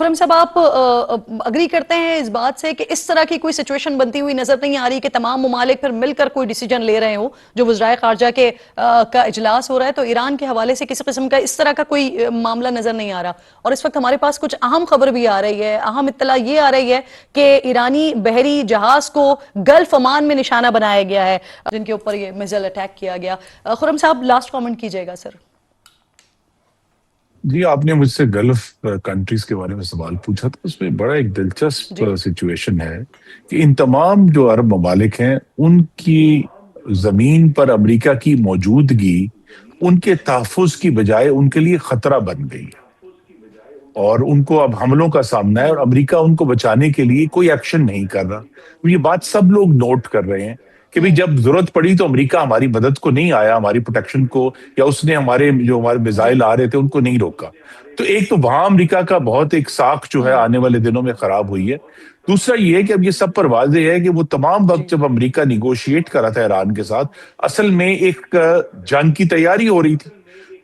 خرم صاحب آپ اگری کرتے ہیں اس بات سے کہ اس طرح کی کوئی سچویشن بنتی ہوئی نظر نہیں آ رہی کہ تمام ممالک پھر مل کر کوئی ڈیسیجن لے رہے ہوں جو وزرائے خارجہ کا اجلاس ہو رہا ہے، تو ایران کے حوالے سے کسی قسم کا اس طرح کا کوئی معاملہ نظر نہیں آ رہا؟ اور اس وقت ہمارے پاس کچھ اہم خبر بھی آ رہی ہے، اہم اطلاع یہ آ رہی ہے کہ ایرانی بحری جہاز کو گلف عمان میں نشانہ بنایا گیا ہے جن کے اوپر یہ میزائل اٹیک کیا گیا۔ خرم صاحب لاسٹ کامنٹ کیجئے گا سر۔ جی، آپ نے مجھ سے گلف کنٹریز کے بارے میں سوال پوچھا تھا، اس میں بڑا ایک دلچسپ سچویشن ہے کہ ان تمام جو عرب ممالک ہیں ان کی زمین پر امریکہ کی موجودگی ان کے تحفظ کی بجائے ان کے لیے خطرہ بن گئی ہے، اور ان کو اب حملوں کا سامنا ہے، اور امریکہ ان کو بچانے کے لیے کوئی ایکشن نہیں کر رہا۔ یہ بات سب لوگ نوٹ کر رہے ہیں کہ بھئی جب ضرورت پڑی تو امریکہ ہماری مدد کو نہیں آیا، ہماری پروٹیکشن کو، یا اس نے ہمارے میزائل آ رہے تھے ان کو نہیں روکا۔ تو ایک تو وہاں امریکہ کا بہت ایک ساکھ جو ہے آنے والے دنوں میں خراب ہوئی ہے۔ دوسرا یہ ہے کہ اب یہ سب پر واضح ہے کہ وہ تمام وقت جب امریکہ نیگوشیٹ کر رہا تھا ایران کے ساتھ، اصل میں ایک جنگ کی تیاری ہو رہی تھی،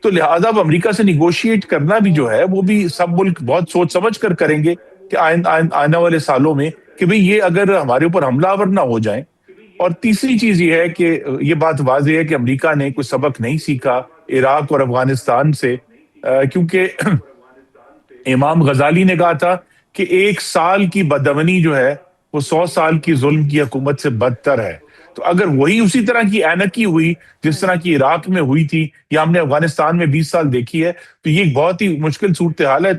تو لہٰذا اب امریکہ سے نیگوشیٹ کرنا بھی جو ہے وہ بھی سب ملک بہت سوچ سمجھ کر کریں گے کہ آنے والے سالوں میں کہ بھئی یہ اگر ہمارے اوپر حملہ آور نہ ہو جائیں۔ اور تیسری چیز یہ ہے کہ یہ بات واضح ہے کہ امریکہ نے کوئی سبق نہیں سیکھا عراق اور افغانستان سے، کیونکہ امام غزالی نے کہا تھا کہ 1 سال کی بدامنی جو ہے وہ 100 سال کی ظلم کی حکومت سے بدتر ہے۔ تو اگر وہی اسی طرح کی اینکی ہوئی جس طرح کی عراق میں ہوئی تھی یا ہم نے افغانستان میں 20 سال دیکھی ہے، تو یہ ایک بہت ہی مشکل صورتحال ہے۔